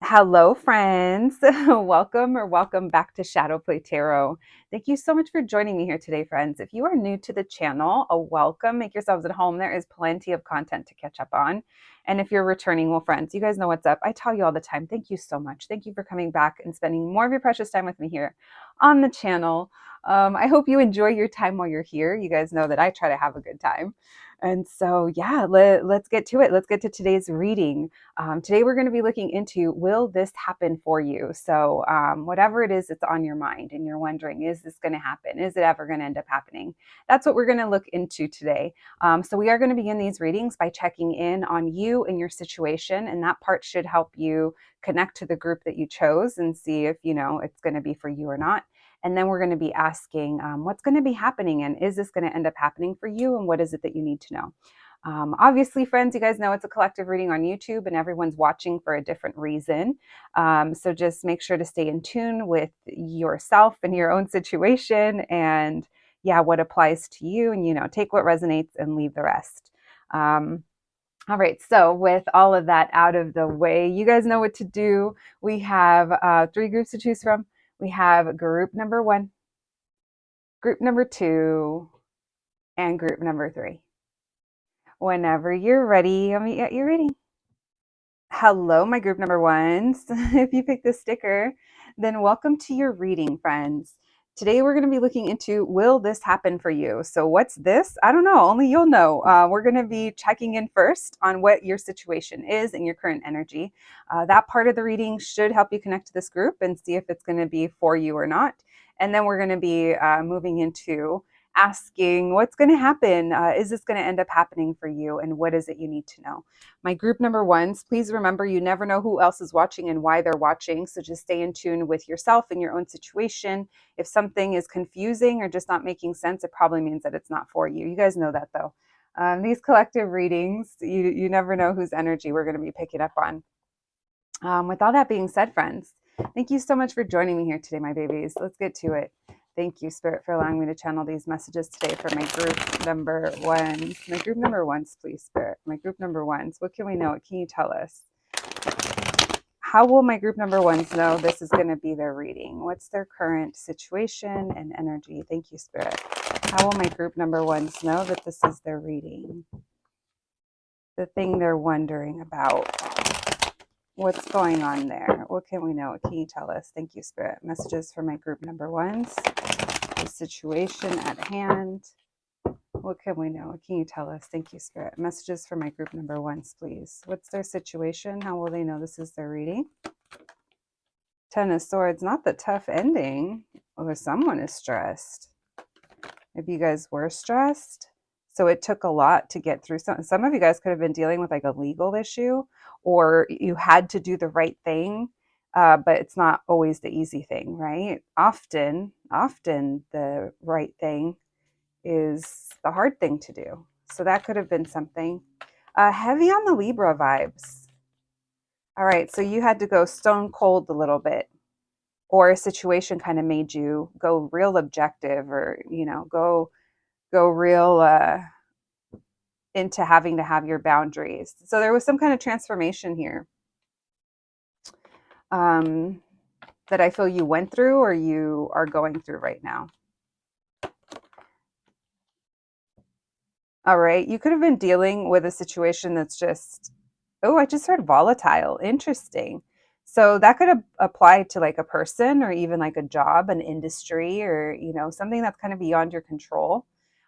Hello, friends. Welcome back to Shadowplaytarot. Thank you so much for joining me here today, friends. If you are new to the channel, a welcome. Make yourselves at home. There is plenty of content to catch up on. And if you're returning, well, friends, you guys know what's up. I tell you all the time, thank you so much. Thank you for coming back and spending more of your precious time with me here on the channel. I hope you enjoy your time while you're here. You guys know that I try to have a good time. And so, yeah, let's get to it. Let's get to today's reading. Today, we're going to be looking into, will this happen for you? So whatever it is that's on your mind and you're wondering, is this going to happen? Is it ever going to end up happening? That's what we're going to look into today. So we are going to begin these readings by checking in on you and your situation. And that part should help you connect to the group that you chose and see if, it's going to be for you or not. And then we're going to be asking what's going to be happening and is this going to end up happening for you? And what is it that you need to know? Obviously, friends, you guys know it's a collective reading on YouTube and everyone's watching for a different reason. So just make sure to stay in tune with yourself and your own situation and what applies to you and, take what resonates and leave the rest. All right, so with all of that out of the way, you guys know what to do. We have 3 groups to choose from. We have group number 1, group number 2, and group number 3. Whenever you're ready, I'll meet you at your reading. Hello, my group number 1s. If you picked this sticker, then welcome to your reading, friends. Today we're going to be looking into, will this happen for you? So what's this? I don't know. Only you'll know. We're going to be checking in first on what your situation is and your current energy. That part of the reading should help you connect to this group and see if it's going to be for you or not. And then we're going to be moving into asking what's going to happen. Is this going to end up happening for you? And what is it you need to know? My group number 1s, please remember you never know who else is watching and why they're watching. So just stay in tune with yourself and your own situation. If something is confusing or just not making sense, it probably means that it's not for you. You guys know that though. These collective readings, you never know whose energy we're going to be picking up on. With all that being said, friends, thank you so much for joining me here today, my babies. Let's get to it. Thank you, Spirit, for allowing me to channel these messages today for my group number 1s. My group number 1s, please, Spirit. My group number 1s. What can we know? What can you tell us? How will my group number 1s know this is going to be their reading? What's their current situation and energy? Thank you, Spirit. How will my group number 1s know that this is their reading? The thing they're wondering about. What's going on there? What can we know? What can you tell us? Thank you, Spirit. Messages for my group number 1s. The situation at hand. What can we know? What can you tell us? Thank you, Spirit. Messages for my group number 1s, please. What's their situation? How will they know this is their reading? 10 of Swords, not the tough ending. Or someone is stressed. Maybe you guys were stressed. So it took a lot to get through. Some of you guys could have been dealing with like a legal issue, or you had to do the right thing, but it's not always the easy thing, right? Often the right thing is the hard thing to do. So that could have been something. Heavy on the Libra vibes. All right, so you had to go stone cold a little bit, or a situation kind of made you go real objective, or go real into having to have your boundaries. So there was some kind of transformation here that I feel you went through or you are going through right now. All right, you could have been dealing with a situation that's just, oh, I just heard volatile. Interesting. So that could apply to like a person or even like a job, an industry, or something that's kind of beyond your control.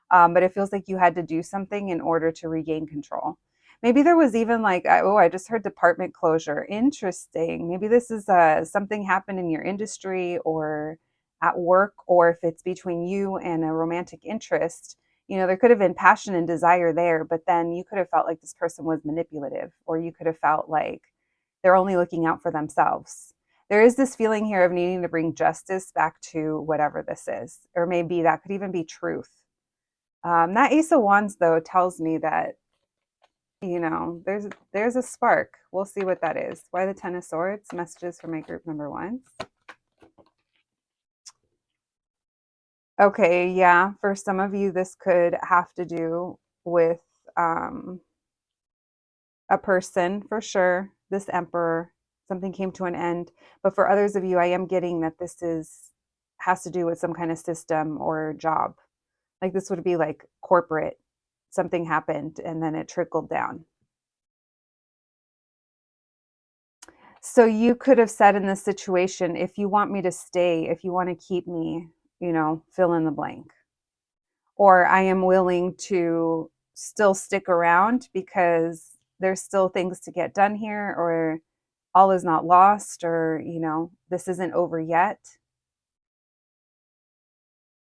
But it feels like you had to do something in order to regain control. Maybe there was even like, oh, I just heard department closure. Interesting. Maybe this is something happened in your industry or at work, or if it's between you and a romantic interest. There could have been passion and desire there, but then you could have felt like this person was manipulative, or you could have felt like they're only looking out for themselves. There is this feeling here of needing to bring justice back to whatever this is, or maybe that could even be truth. That Ace of Wands, though, tells me that, there's a spark. We'll see what that is. Why the 10 of Swords? Messages for my group number 1s. Okay, yeah, for some of you, this could have to do with a person, for sure. This Emperor, Something came to an end. But for others of you, I am getting that this has to do with some kind of system or job. Like this would be like corporate. Something happened and then it trickled down. So you could have said in this situation, if you want me to stay, if you want to keep me, fill in the blank. Or I am willing to still stick around because there's still things to get done here, or all is not lost, or, this isn't over yet.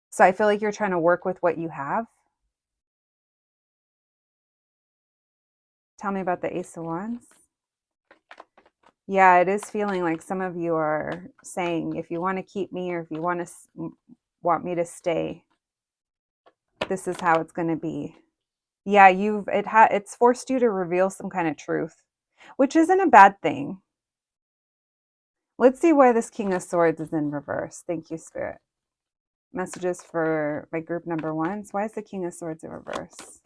So I feel like you're trying to work with what you have. Tell me about the Ace of Wands. Yeah, it is feeling like some of you are saying, if you want to keep me or if you want me to stay, this is how it's going to be. Yeah, it's forced you to reveal some kind of truth, which isn't a bad thing. Let's see why this King of Swords is in reverse. Thank you, Spirit. Messages for my group number 1. So why is the King of Swords in reverse?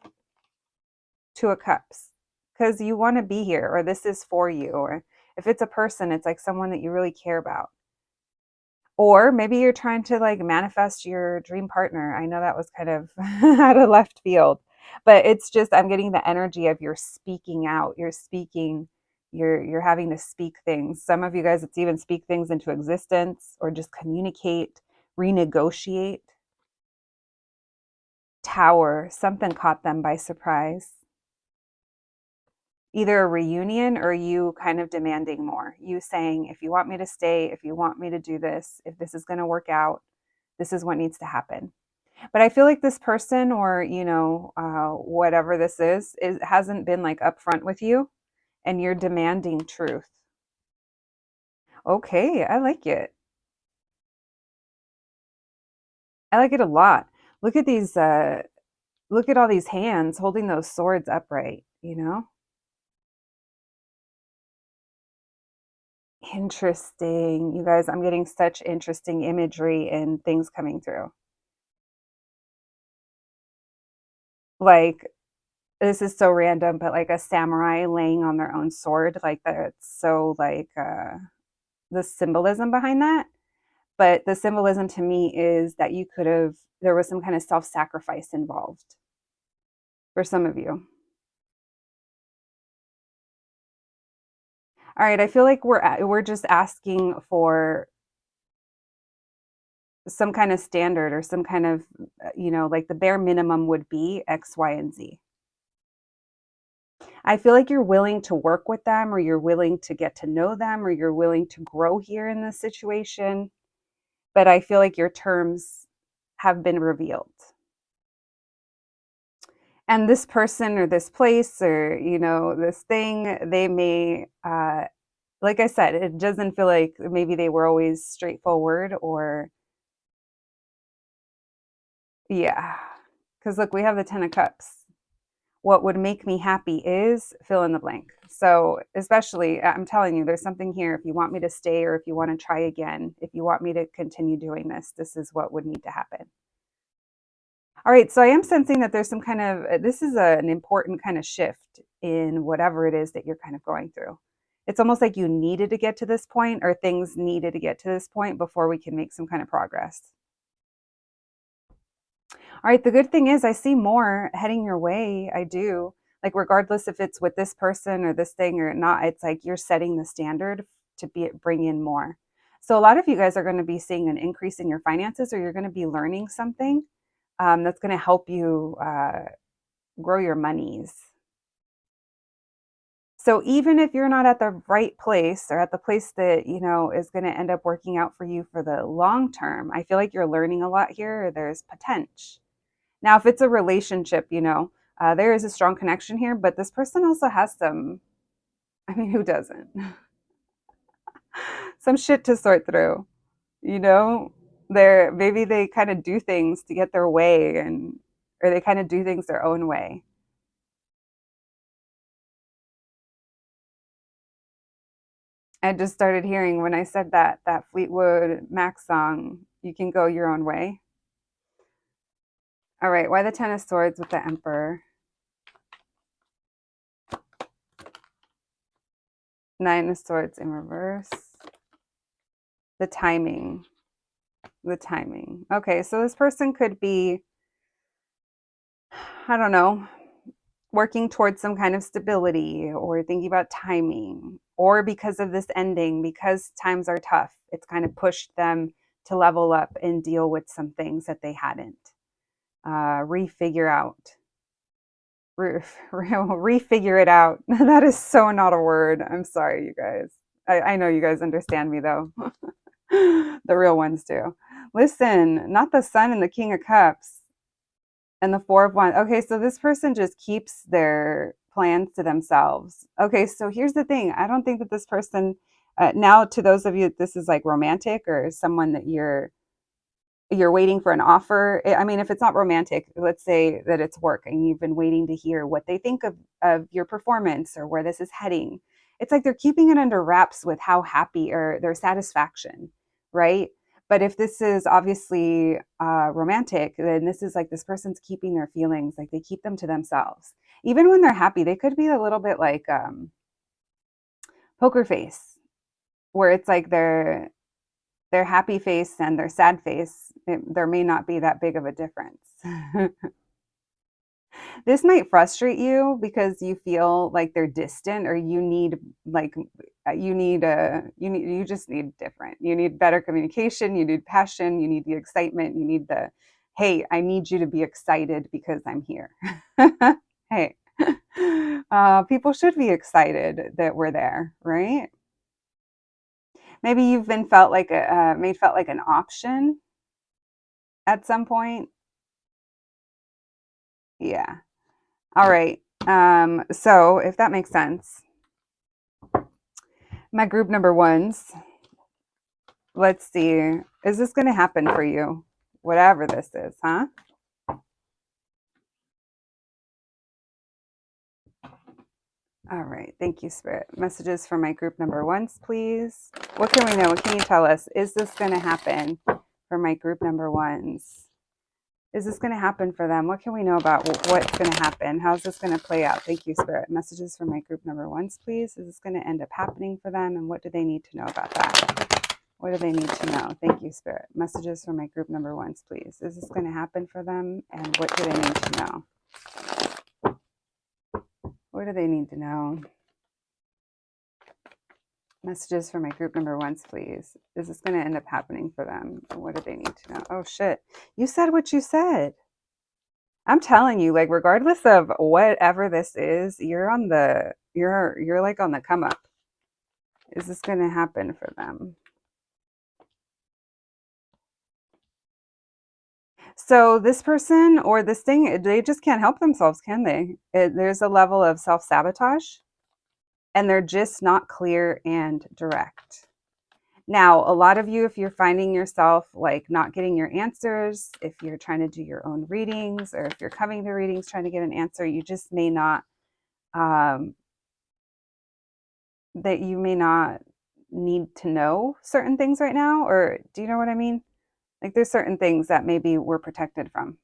2 of Cups. Because you want to be here, or this is for you, or if it's a person, it's like someone that you really care about. Or maybe you're trying to like manifest your dream partner. I know that was kind of out of left field, but it's just, I'm getting the energy of you're speaking out, you're speaking, you're having to speak things. Some of you guys, it's even speak things into existence or just communicate, renegotiate. Tower, something caught them by surprise. Either a reunion or you kind of demanding more. You saying, if you want me to stay, if you want me to do this, if this is going to work out, this is what needs to happen. But I feel like this person, or, whatever this is, hasn't been like upfront with you, and you're demanding truth. Okay, I like it. I like it a lot. Look at these, look at all these hands holding those swords upright, Interesting. You guys, I'm getting such interesting imagery and things coming through. Like, this is so random, but like a samurai laying on their own sword, like that's so like the symbolism behind that. But the symbolism to me is that there was some kind of self-sacrifice involved for some of you. All right, I feel like we're just asking for some kind of standard or some kind of, like the bare minimum would be X, Y, and Z. I feel like you're willing to work with them, or you're willing to get to know them, or you're willing to grow here in this situation. But I feel like your terms have been revealed. And this person or this place or, this thing, they may, like I said, it doesn't feel like maybe they were always straightforward or, yeah. Because look, we have the 10 of Cups. What would make me happy is fill in the blank. So especially, I'm telling you, there's something here. If you want me to stay or if you want to try again, if you want me to continue doing this is what would need to happen. All right, so I am sensing that there's some kind of, this is an important kind of shift in whatever it is that you're kind of going through. It's almost like you needed to get to this point, or things needed to get to this point before we can make some kind of progress. All right, the good thing is I see more heading your way. I do. Like, regardless if it's with this person or this thing or not, it's like you're setting the standard to bring in more. So a lot of you guys are going to be seeing an increase in your finances, or you're going to be learning something that's going to help you grow your monies. So even if you're not at the right place or at the place that, is going to end up working out for you for the long term, I feel like you're learning a lot here. There's potential. Now, if it's a relationship, there is a strong connection here, but this person also has some, I mean, who doesn't? Some shit to sort through, you know? Maybe they kind of do things to get their way, or they kind of do things their own way. I just started hearing when I said that Fleetwood Mac song, "You Can Go Your Own Way." All right, why the 10 of Swords with the Emperor? Nine of Swords in reverse. The timing. The timing. Okay, so this person could be, I don't know, working towards some kind of stability or thinking about timing, or because of this ending, because times are tough, it's kind of pushed them to level up and deal with some things that they hadn't. Refigure out. Refigure it out. That is so not a word. I'm sorry, you guys. I know you guys understand me though. The real ones do. Listen, not the Sun and the King of Cups and the Four of Wands. Okay, so this person just keeps their plans to themselves. Okay, so here's the thing. I don't think that this person, now to those of you, this is like romantic or someone that you're waiting for an offer. I mean, if it's not romantic, let's say that it's work and you've been waiting to hear what they think of your performance or where this is heading. It's like they're keeping it under wraps with how happy or their satisfaction, right? But if this is obviously romantic, then this is like this person's keeping their feelings, like they keep them to themselves. Even when they're happy, they could be a little bit like poker face, where it's like their happy face and their sad face, there may not be that big of a difference. This might frustrate you because you feel like they're distant, or you need like you just need different. You need better communication, you need passion, you need the excitement, you need the, hey, I need you to be excited because I'm here. Hey, people should be excited that we're there, right? Maybe you've been felt like made felt like an option at some point. Yeah. All right. So if that makes sense, my group number ones, let's see. Is this going to happen for you? Whatever this is, huh? All right. Thank you, Spirit. Messages for my group number ones, please. What can we know? What can you tell us? Is this going to happen for my group number ones? Is this going to happen for them? What can we know about what's going to happen? How's this going to play out? Thank you, Spirit. Messages for my group number ones, please. Is this going to end up happening for them? And what do they need to know about that? What do they need to know? Thank you, Spirit. Messages for my group number ones, please. Is this going to happen for them? And what do they need to know? What do they need to know? Messages for my group number ones, please. Is this going to end up happening for them? And what do they need to know? Oh, shit. You said what you said. I'm telling you, like, regardless of whatever this is, you're like on the come up. Is this going to happen for them? So this person or this thing, they just can't help themselves, can they? There's a level of self-sabotage, and they're just not clear and direct. Now, a lot of you, if you're finding yourself like not getting your answers, if you're trying to do your own readings, or if you're coming to readings trying to get an answer, you just may not, that you may not need to know certain things right now. Or do you know what I mean? Like there's certain things that maybe we're protected from.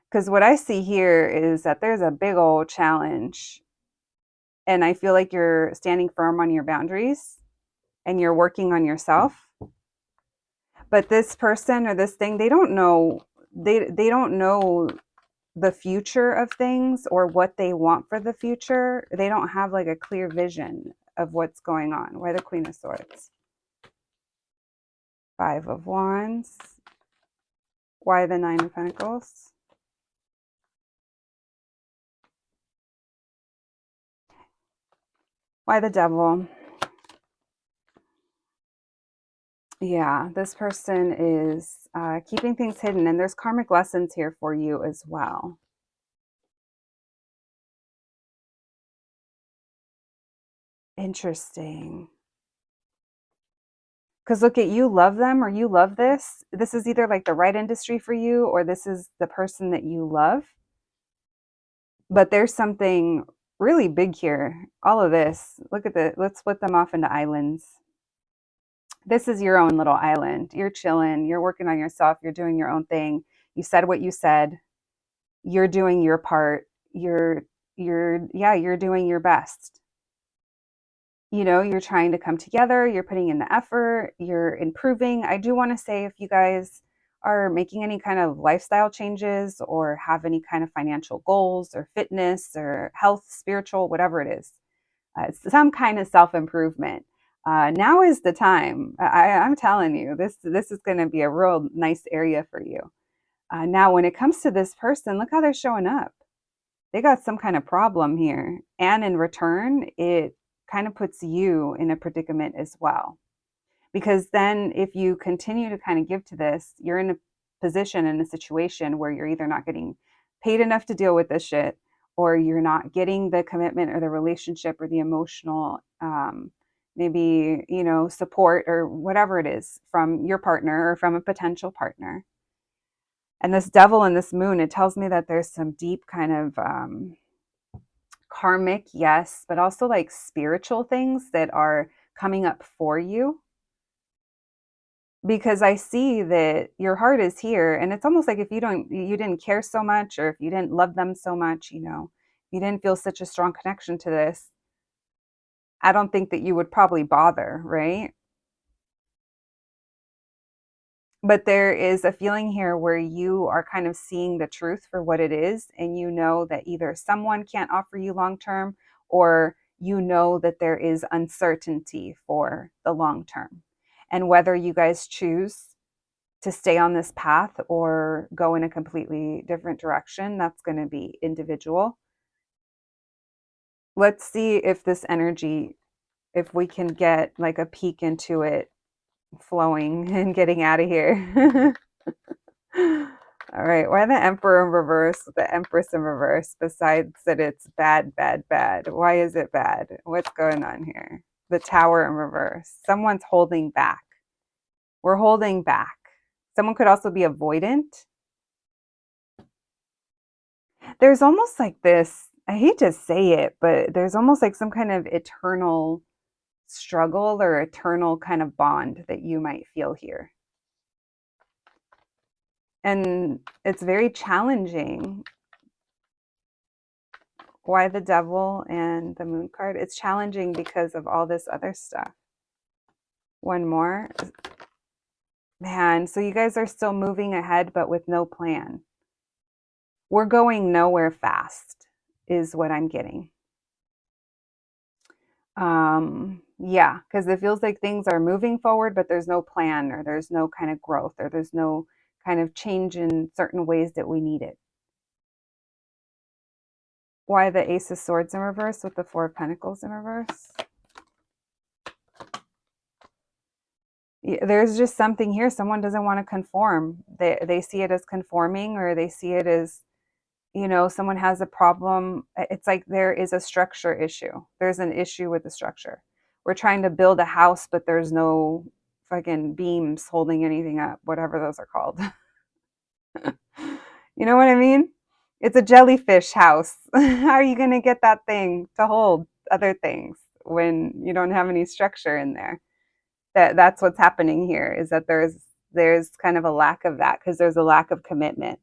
Because what I see here is that there's a big old challenge. And I feel like you're standing firm on your boundaries and you're working on yourself. But this person or this thing, they don't know, they don't know the future of things or what they want for the future. They don't have like a clear vision of what's going on. Why the Queen of Swords? Five of Wands. Why the Nine of Pentacles? Why the Devil? Yeah, this person is keeping things hidden, and there's karmic lessons here for you as well. Interesting. Because look at, you love them or you love this. This is either like the right industry for you or this is the person that you love. But there's something really big here. All of this. Look at the, let's split them off into islands. This is your own little island. You're chilling. You're working on yourself. You're doing your own thing. You said what you said. You're doing your part. You're doing your best. You know, you're trying to come together, you're putting in the effort, you're improving. I do want to say if you guys are making any kind of lifestyle changes or have any kind of financial goals or fitness or health, spiritual, whatever it is, it's some kind of self improvement. Now is the time. I'm telling you, this is going to be a real nice area for you. Now, when it comes to this person, look how they're showing up. They got some kind of problem here. And in return, it kind of puts you in a predicament as well. Because then if you continue to kind of give to this, you're in a position, in a situation where you're either not getting paid enough to deal with this shit, or you're not getting the commitment or the relationship or the emotional, maybe, you know, support or whatever it is from your partner or from a potential partner. And this devil and this moon, it tells me that there's some deep kind of karmic, yes, but also like spiritual things that are coming up for you, because I see that your heart is here, and it's almost like if you didn't care so much, or if you didn't love them so much, you know, you didn't feel such a strong connection to this, I don't think that you would probably bother, right? But there is a feeling here where you are kind of seeing the truth for what it is, and you know that either someone can't offer you long term, or you know that there is uncertainty for the long term. And whether you guys choose to stay on this path or go in a completely different direction, that's going to be individual. Let's see if this energy, if we can get like a peek into it flowing and getting out of here. All right, why the Emperor in reverse, the Empress in reverse, besides that it's bad, bad, bad? Why is it bad? What's going on here? The Tower in reverse. Someone's holding back. We're holding back. Someone could also be avoidant. There's almost like this, I hate to say it, but there's almost like some kind of eternal struggle or eternal kind of bond that you might feel here. And it's very challenging. Why the devil and the moon card? It's challenging because of all this other stuff. One more. Man, so you guys are still moving ahead, but with no plan. We're going nowhere fast, is what I'm getting. Yeah, because it feels like things are moving forward, but there's no plan, or there's no kind of growth, or there's no kind of change in certain ways that we need it. Why the Ace of Swords in reverse with the Four of Pentacles in reverse? There's just something here. Someone doesn't want to conform. They see it as conforming, or they see it as, you know, someone has a problem. It's like there is a structure issue. There's an issue with the structure. We're trying to build a house, but there's no fucking beams holding anything up, whatever those are called. You know what I mean? It's a jellyfish house. How are you going to get that thing to hold other things when you don't have any structure in there? That's what's happening here, is that there's kind of a lack of that, because there's a lack of commitment.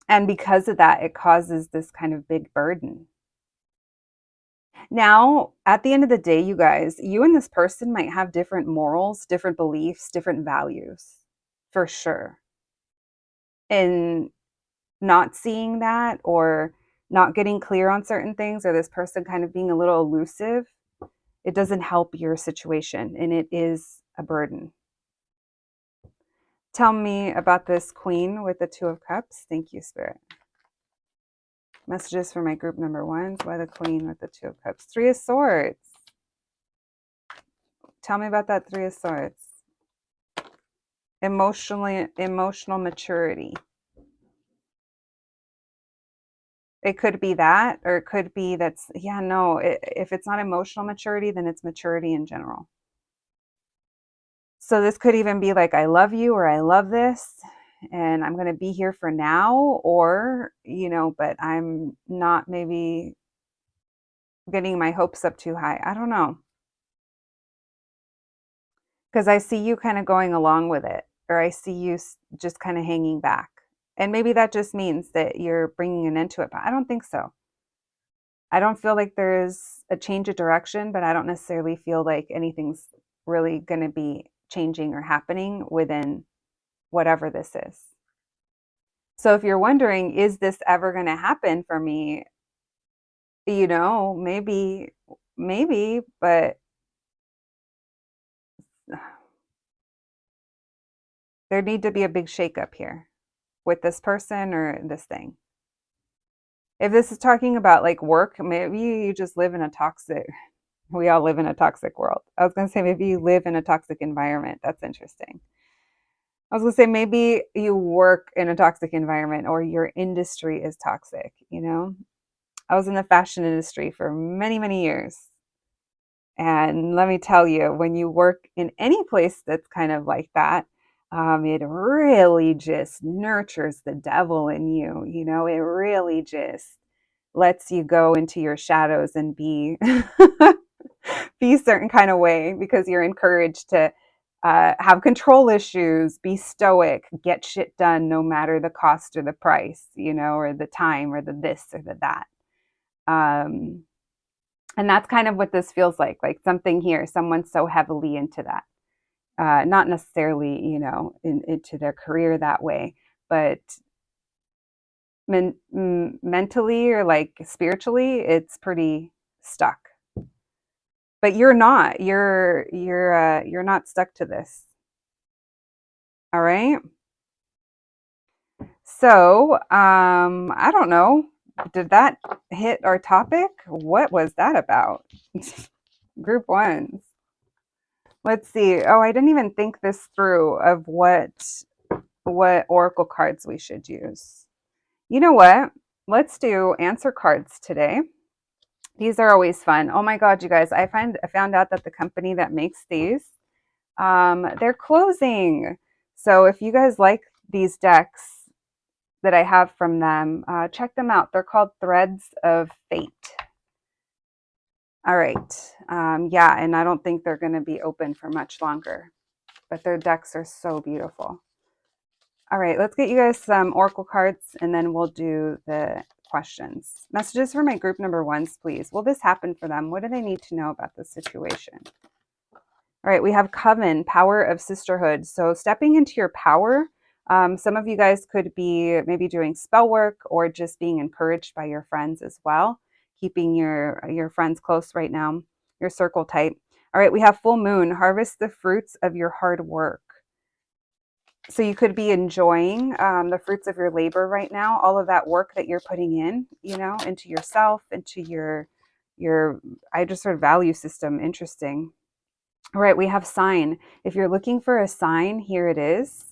And because of that, it causes this kind of big burden. Now, at the end of the day, you guys, you and this person might have different morals, different beliefs, different values, for sure. And not seeing that, or not getting clear on certain things, or this person kind of being a little elusive, it doesn't help your situation, and it is a burden. Tell me about this Queen with the Two of Cups. Thank you, Spirit. Messages for my group number ones. Why the Queen with the Two of Cups? Three of Swords. Tell me about that Three of Swords. Emotional maturity. It could be that, or it could be that's, yeah, no, if it's not emotional maturity, then it's maturity in general. So this could even be like, I love you, or I love this, and I'm going to be here for now, or, you know, but I'm not maybe getting my hopes up too high. I don't know. Because I see you kind of going along with it, or I see you just kind of hanging back. And maybe that just means that you're bringing an end to it, but I don't think so. I don't feel like there's a change of direction, but I don't necessarily feel like anything's really going to be changing or happening within whatever this is. So if you're wondering, is this ever going to happen for me? Maybe, but there need to be a big shakeup here with this person or this thing. If this is talking about like work, maybe you just live in a toxic, we all live in a toxic world. I was going to say, maybe you live in a toxic environment. That's interesting. I was going to say, maybe you work in a toxic environment or your industry is toxic, I was in the fashion industry for many, many years. And let me tell you, when you work in any place that's kind of like that, it really just nurtures the devil in you. It really just lets you go into your shadows and be be a certain kind of way, because you're encouraged to have control issues, be stoic, get shit done no matter the cost or the price, or the time or the this or the that. And that's kind of what this feels like something here, someone's so heavily into that. Not necessarily, into their career that way, but mentally or like spiritually, it's pretty stuck. But you're not. You're not stuck to this. All right. So, I don't know. Did that hit our topic? What was that about? Group ones. Let's see. Oh, I didn't even think this through of what oracle cards we should use. You know what? Let's do answer cards today. These are always fun. Oh my God, you guys! I found out that the company that makes these, they're closing. So if you guys like these decks that I have from them, check them out. They're called Threads of Fate. All right. Yeah, and I don't think they're going to be open for much longer, but their decks are so beautiful. All right, let's get you guys some oracle cards, and then we'll do the questions. Messages for my group number ones, please. Will this happen for them? What do they need to know about this situation? All right, we have Coven, Power of Sisterhood. So stepping into your power. Some of you guys could be maybe doing spell work or just being encouraged by your friends as well. Keeping your friends close right now, your circle tight. All right, we have Full Moon, harvest the fruits of your hard work. So you could be enjoying the fruits of your labor right now, all of that work that you're putting in, into yourself, into your I just sort of value system. Interesting. All right, we have Sign. If you're looking for a sign, here it is.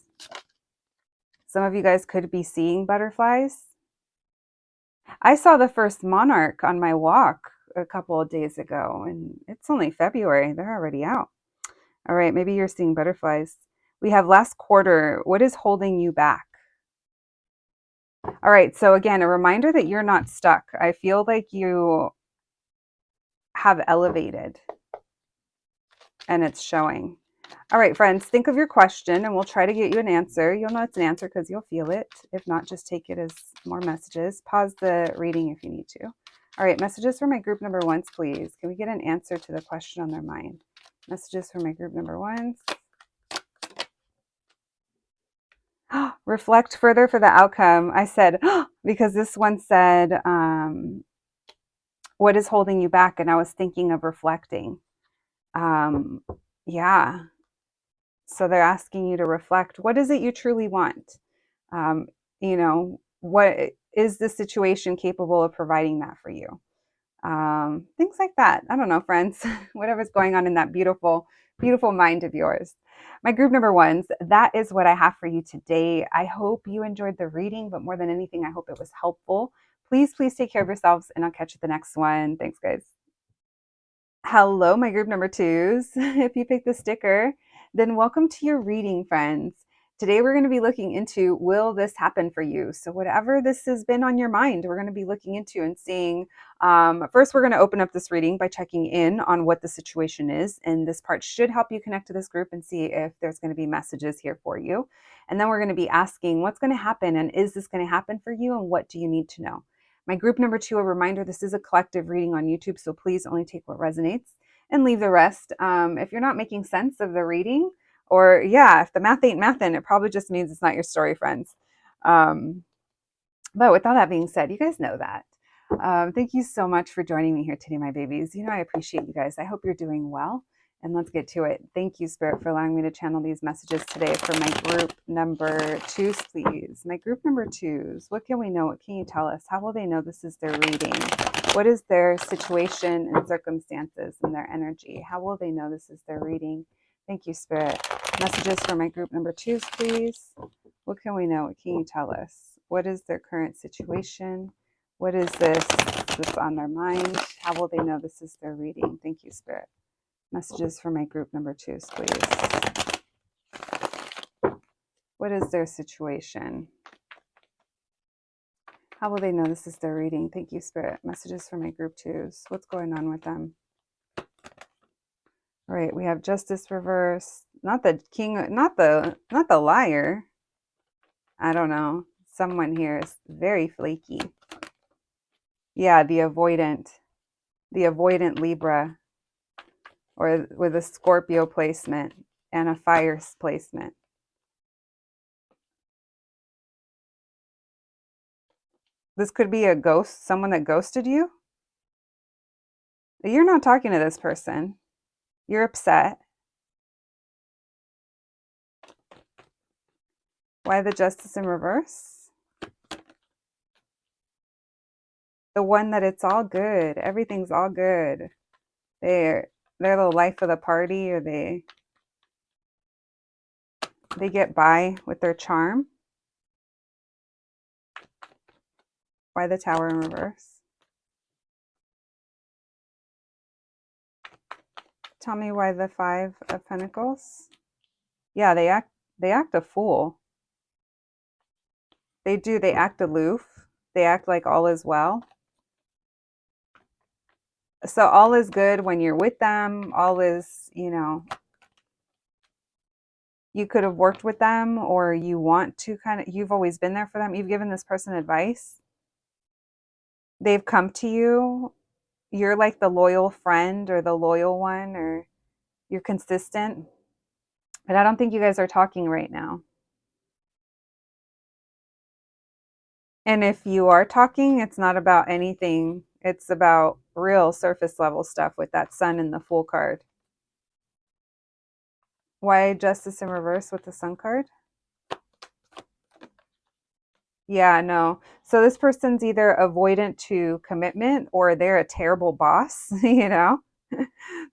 Some of you guys could be seeing butterflies. I saw the first monarch on my walk a couple of days ago, and it's only February. They're already out. All right, maybe you're seeing butterflies. We have last quarter. What is holding you back? All right, so again, a reminder that you're not stuck. I feel like you have elevated, and it's showing. All right, friends, think of your question, and we'll try to get you an answer. You'll know it's an answer because you'll feel it. If not, just take it as more messages. Pause the reading if you need to. All right, messages for my group number ones, please. Can we get an answer to the question on their mind? Messages for my group number ones. Reflect further for the outcome. I said, because this one said, what is holding you back? And I was thinking of reflecting. Yeah. So they're asking you to reflect. What is it you truly want? What is the situation capable of providing that for you? Things like that. I don't know, friends. Whatever's going on in that beautiful, beautiful mind of yours. My group number ones, that is what I have for you today. I hope you enjoyed the reading, but more than anything, I hope it was helpful. Please take care of yourselves, and I'll catch you at the next one. Thanks, guys. Hello, my group number twos. If you picked the sticker, then welcome to your reading, friends. Today, we're going to be looking into, will this happen for you? So whatever this has been on your mind, we're going to be looking into and seeing. First, we're going to open up this reading by checking in on what the situation is. And this part should help you connect to this group and see if there's going to be messages here for you. And then we're going to be asking what's going to happen, and is this going to happen for you, and what do you need to know? My group number 2, a reminder, this is a collective reading on YouTube, so please only take what resonates and leave the rest. If you're not making sense of the reading, or yeah, if the math ain't mathin', it probably just means it's not your story, friends. But with all that being said, you guys know that. Thank you so much for joining me here today, my babies. You know, I appreciate you guys. I hope you're doing well. And let's get to it. Thank you, Spirit, for allowing me to channel these messages today for my group number 2s, please. My group number 2s, what can we know? What can you tell us? How will they know this is their reading? What is their situation and circumstances and their energy? How will they know this is their reading? Thank you, Spirit. Messages for my group number 2s, please. What can we know? What can you tell us? What is their current situation? What is this on their mind? How will they know this is their reading? Thank you, Spirit. Messages for my group number 2s, please. What is their situation? How will they know this is their reading? Thank you, Spirit. Messages for my group 2s. What's going on with them? All right, we have Justice reverse. Not the king, not the liar. I don't know. Someone here is very flaky. Yeah, the avoidant Libra, or with a Scorpio placement and a fire placement. This could be a ghost, someone that ghosted you. You're not talking to this person. You're upset. Why the Justice in reverse? The one that it's all good. Everything's all good. They're the life of the party, or they get by with their charm. Why the Tower in reverse? Tell me why the 5 of Pentacles. Yeah, they act a fool. They do. They act aloof. They act like all is well. So all is good when you're with them. All is, you know, you could have worked with them, or you want to you've always been there for them. You've given this person advice. They've come to you. You're like the loyal friend or the loyal one, or you're consistent. But I don't think you guys are talking right now. And if you are talking, it's not about anything. It's about real surface level stuff with that Sun and the Fool card. Why Justice in reverse with the Sun card? Yeah, no. So this person's either avoidant to commitment, or they're a terrible boss, you know?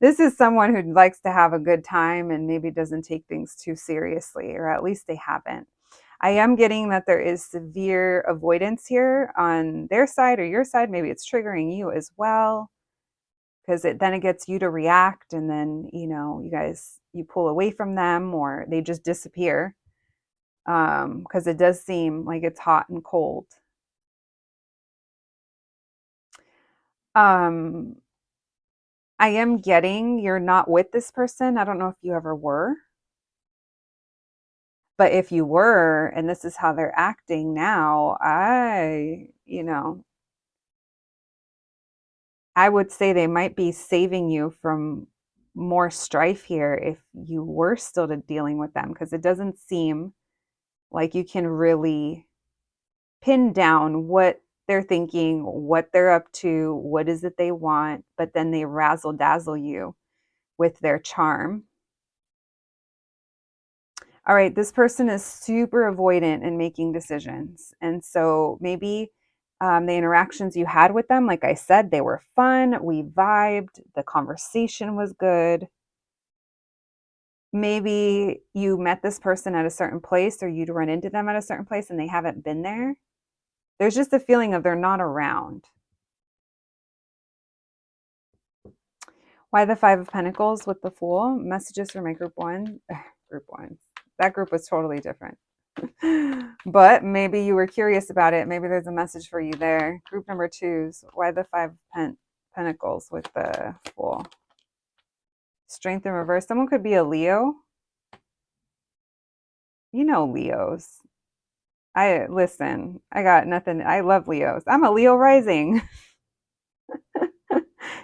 This is someone who likes to have a good time and maybe doesn't take things too seriously, or at least they haven't. I am getting that there is severe avoidance here on their side or your side. Maybe it's triggering you as well, because then it gets you to react, and then, you know, you pull away from them, or they just disappear, because it does seem like it's hot and cold. I am getting you're not with this person. I don't know if you ever were. But if you were, and this is how they're acting now, I would say they might be saving you from more strife here if you were still dealing with them, because it doesn't seem like you can really pin down what they're thinking, what they're up to, what is it they want, but then they razzle dazzle you with their charm. All right, this person is super avoidant in making decisions. And so maybe the interactions you had with them, like I said, they were fun. We vibed. The conversation was good. Maybe you met this person at a certain place, or you'd run into them at a certain place and they haven't been there. There's just a feeling of they're not around. Why the 5 of Pentacles with the Fool? Messages for my group 1. Group 1. That group was totally different. But maybe you were curious about it. Maybe there's a message for you there. Group number 2s. Why the 5 of Pentacles with the Fool? Strength in reverse. Someone could be a Leo. You know Leos. Listen, I got nothing. I love Leos. I'm a Leo rising.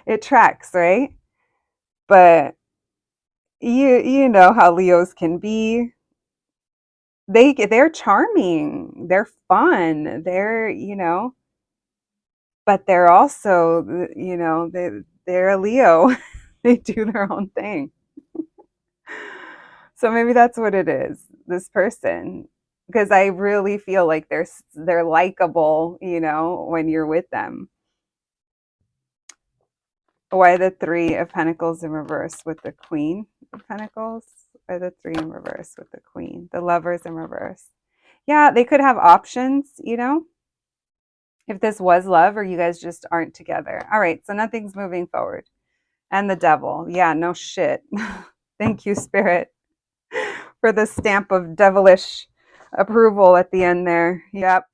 It tracks, right? But you know how Leos can be. They're charming. They're fun. But they're also, they're a Leo. They do their own thing. So maybe that's what it is, this person. Because I really feel like they're likable, when you're with them. Why the Three of Pentacles in reverse with the Queen of Pentacles? Or the Three in reverse with the Queen? The Lovers in reverse. Yeah, they could have options. If this was love or you guys just aren't together. All right, so nothing's moving forward. And the Devil. Yeah, no shit. Thank you, Spirit, for the stamp of devilish approval at the end there. Yep,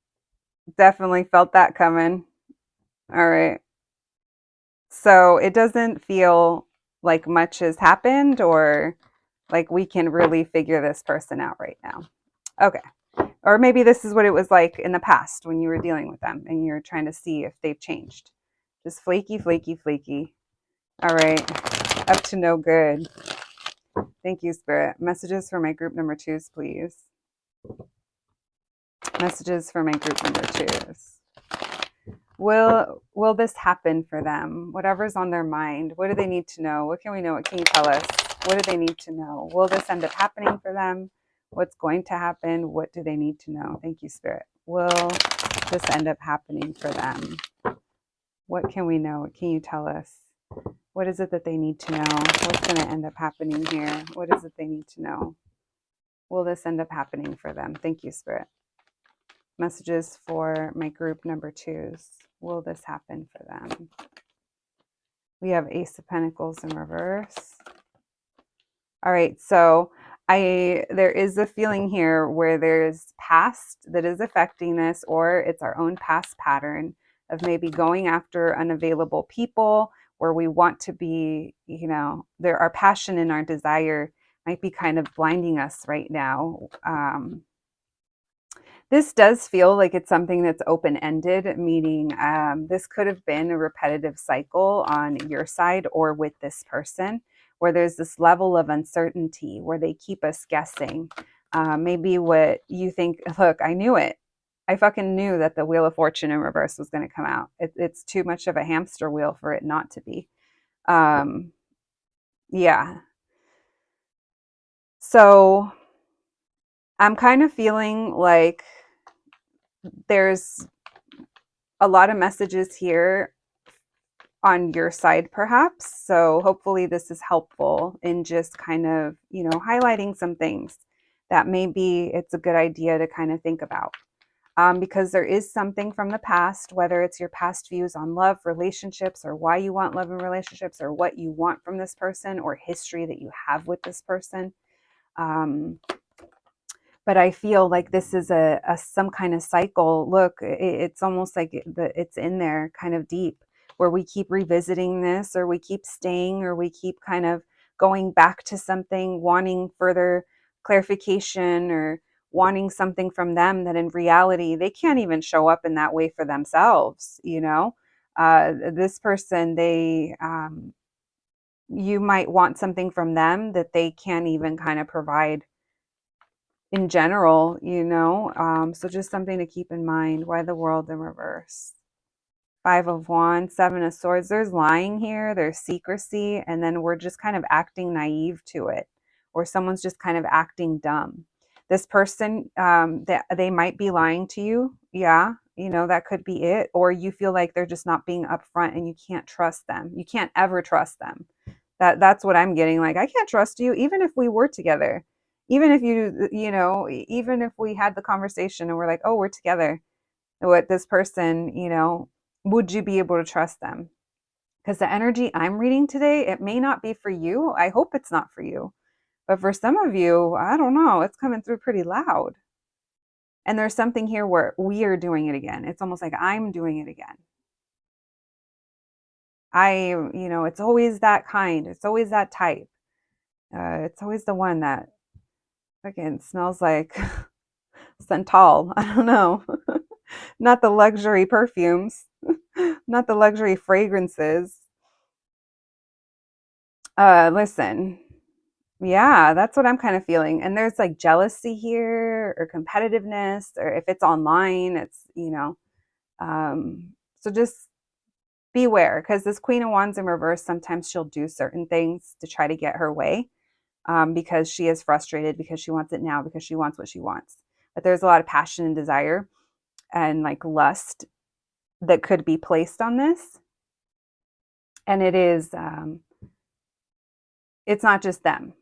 definitely felt that coming. All right. So it doesn't feel like much has happened or like we can really figure this person out right now. Okay. Or maybe this is what it was like in the past when you were dealing with them and you're trying to see if they've changed. Just flaky, flaky, flaky. All right. Up to no good. Thank you, Spirit. Messages for my group number twos, please. Messages for my group number twos. Will this happen for them? Whatever's on their mind. What do they need to know? What can we know? What can you tell us? What do they need to know? Will this end up happening for them? What's going to happen? What do they need to know? Thank you, Spirit. Will this end up happening for them? What can we know? What can you tell us? What is it that they need to know? What's going to end up happening here? What is it they need to know? Will this end up happening for them? Thank you, Spirit. Messages for my group number twos. Will this happen for them? We have Ace of Pentacles in reverse. All right, so there is a feeling here where there's past that is affecting this, or it's our own past pattern of maybe going after unavailable people where we want to be, our passion and our desire might be kind of blinding us right now. This does feel like it's something that's open-ended, meaning this could have been a repetitive cycle on your side or with this person, where there's this level of uncertainty where they keep us guessing. Maybe what you think, look, I knew it. I fucking knew that the Wheel of Fortune in reverse was going to come out. It's too much of a hamster wheel for it not to be. Yeah. So I'm kind of feeling like there's a lot of messages here on your side, perhaps. So hopefully this is helpful in just kind of, highlighting some things that maybe it's a good idea to kind of think about. Because there is something from the past, whether it's your past views on love, relationships, or why you want love and relationships, or what you want from this person, or history that you have with this person. But I feel like this is a some kind of cycle. Look, it's almost like it's in there kind of deep, where we keep revisiting this, or we keep staying, or we keep kind of going back to something, wanting further clarification or wanting something from them that in reality they can't even show up in that way for themselves. This person, you might want something from them that they can't even kind of provide in general, so just something to keep in mind. Why the World in reverse? Five of Wands, Seven of Swords. There's lying here, there's secrecy, and then we're just kind of acting naive to it, or someone's just kind of acting dumb. This person, that they might be lying to you. Yeah, that could be it. Or you feel like they're just not being upfront and you can't trust them. You can't ever trust them. That's what I'm getting. Like, I can't trust you, even if we were together. Even if even if we had the conversation and we're like, oh, we're together. What this person, would you be able to trust them? Because the energy I'm reading today, it may not be for you. I hope it's not for you. But for some of you, I don't know, it's coming through pretty loud. And there's something here where we are doing it again. It's almost like I'm doing it again. It's always that kind. It's always that type. It's always the one that, again, smells like Santal. I don't know. Not the luxury perfumes, not the luxury fragrances. Listen, yeah, that's what I'm kind of feeling. And there's like jealousy here or competitiveness, or if it's online, it's, so just beware because this Queen of Wands in reverse, sometimes she'll do certain things to try to get her way, because she is frustrated, because she wants it now, because she wants what she wants. But there's a lot of passion and desire and like lust that could be placed on this. And it is, it's not just them.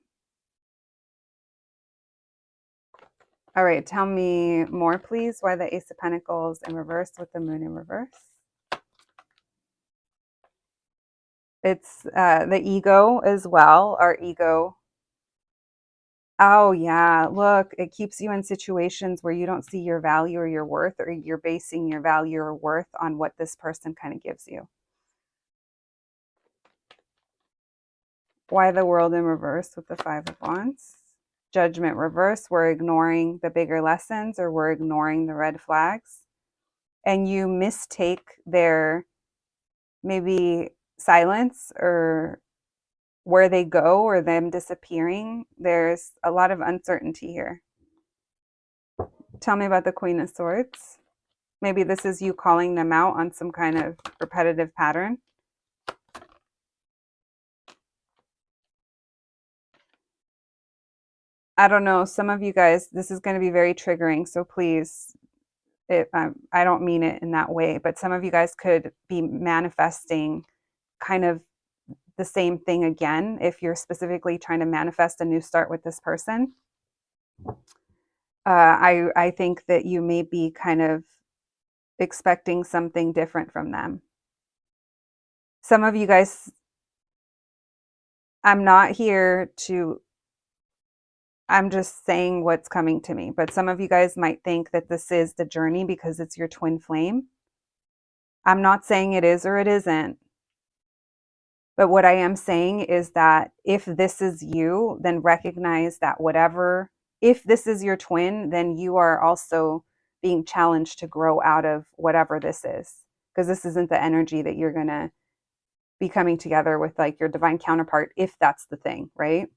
All right, tell me more, please. Why the Ace of Pentacles in reverse with the Moon in reverse? It's the ego as well, our ego. Oh, yeah. Look, it keeps you in situations where you don't see your value or your worth, or you're basing your value or worth on what this person kind of gives you. Why the World in reverse with the Five of Wands? Judgment reverse. We're ignoring the bigger lessons, or we're ignoring the red flags. And you mistake their maybe silence or where they go or them disappearing. There's a lot of uncertainty here. Tell me about the Queen of Swords. Maybe this is you calling them out on some kind of repetitive pattern. I don't know. Some of you guys, this is going to be very triggering. So please, I don't mean it in that way, but some of you guys could be manifesting kind of the same thing again if you're specifically trying to manifest a new start with this person. I think that you may be kind of expecting something different from them. Some of you guys, I'm not here to, I'm just saying what's coming to me, but some of you guys might think that this is the journey because it's your twin flame. I'm not saying it is or it isn't. But what I am saying is that if this is you, then recognize that whatever, if this is your twin, then you are also being challenged to grow out of whatever this is. Because this isn't the energy that you're going to be coming together with like your divine counterpart, if that's the thing, right?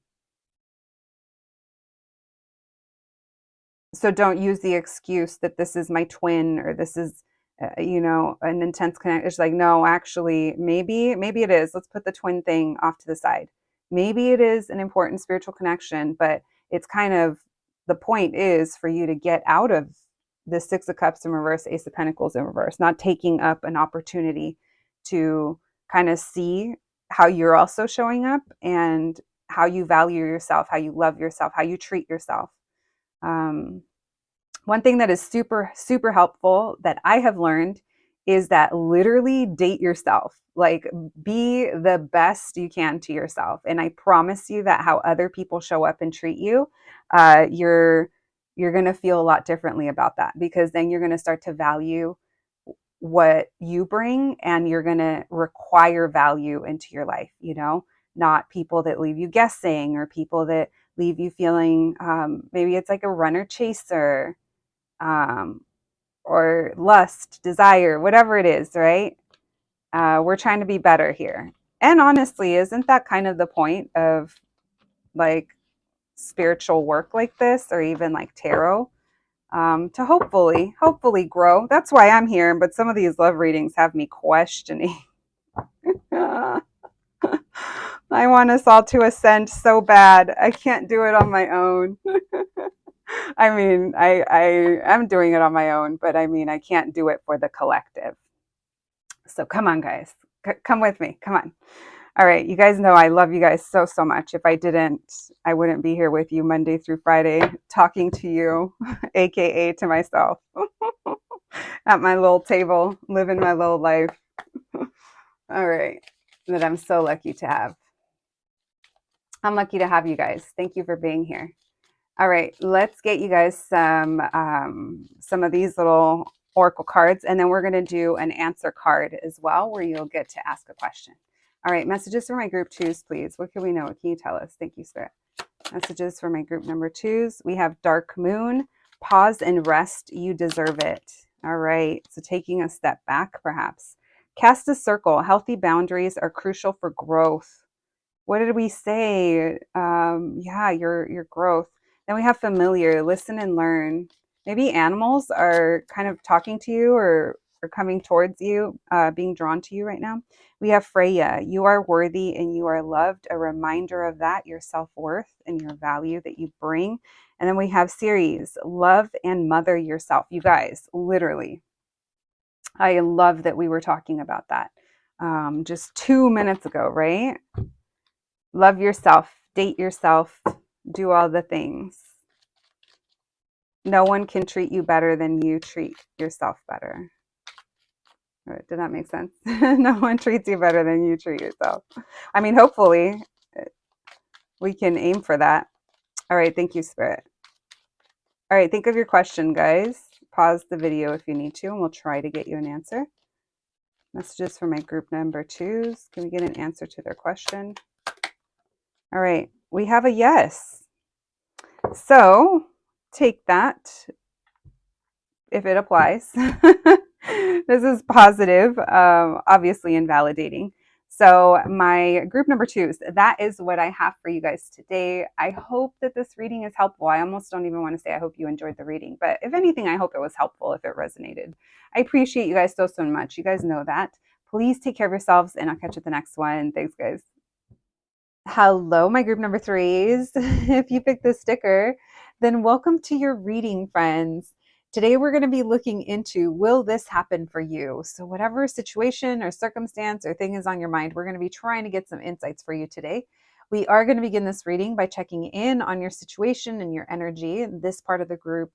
So don't use the excuse that this is my twin or this is an intense connect. It's like, no, actually, maybe it is. Let's put the twin thing off to the side. Maybe it is an important spiritual connection, but it's kind of, the point is for you to get out of the Six of Cups in reverse, Ace of Pentacles in reverse, not taking up an opportunity to kind of see how you're also showing up and how you value yourself, how you love yourself, how you treat yourself. One thing that is super, super helpful that I have learned is that literally date yourself. Like, be the best you can to yourself. And I promise you that how other people show up and treat you, you're going to feel a lot differently about that, because then you're going to start to value what you bring, and you're going to require value into your life, not people that leave you guessing, or people that leave you feeling, maybe it's like a runner chaser, or lust, desire, whatever it is, right? We're trying to be better here. And honestly, isn't that kind of the point of like spiritual work like this, or even like tarot? To hopefully grow. That's why I'm here. But some of these love readings have me questioning. I want us all to ascend so bad. I can't do it on my own. I mean, I am doing it on my own, but I mean, I can't do it for the collective. So come on, guys. Come with me. Come on. All right. You guys know I love you guys so, so much. If I didn't, I wouldn't be here with you Monday through Friday, talking to you, AKA to myself, at my little table, living my little life. All right. That I'm so lucky to have. I'm lucky to have you guys. Thank you for being here. All right, let's get you guys some of these little oracle cards, and then we're going to do an answer card as well, where you'll get to ask a question. All right, messages for my group twos, please. What can we know? What can you tell us? Thank you, Spirit. Messages for my group number twos. We have Dark Moon, Pause and rest. You deserve it. All right. So taking a step back, perhaps. Cast a circle. Healthy boundaries are crucial for growth. What did we say? Yeah, your growth. Then we have familiar. Listen and learn. Maybe animals are kind of talking to you or coming towards you, being drawn to you right now. We have Freya. You are worthy and you are loved. A reminder of that, your self-worth and your value that you bring. And then we have Ceres. Love and mother yourself. You guys, literally, I love that we were talking about that just 2 minutes ago, right? Love yourself, date yourself, do all the things. No one can treat you better than you treat yourself better. Did that make sense? No one treats you better than you treat yourself. I mean, hopefully we can aim for that. All right. Thank you, Spirit. All right. Think of your question, guys. Pause the video if you need to, and we'll try to get you an answer. Messages for my group number 2s. Can we get an answer to their question? All right. We have a yes. So take that if it applies. This is positive, obviously invalidating. So my group number 2s, that is what I have for you guys today. I hope that this reading is helpful. I almost don't even want to say I hope you enjoyed the reading, but if anything, I hope it was helpful if it resonated. I appreciate you guys so much. You guys know that. Please take care of yourselves, and I'll catch you at the next one. Thanks, guys. Hello, my group number 3s. If you picked this sticker, then welcome to your reading, friends. Today we're going to be looking into, will this happen for you? So whatever situation or circumstance or thing is on your mind, we're going to be trying to get some insights for you today. We are going to begin this reading by checking in on your situation and your energy. This part of the group,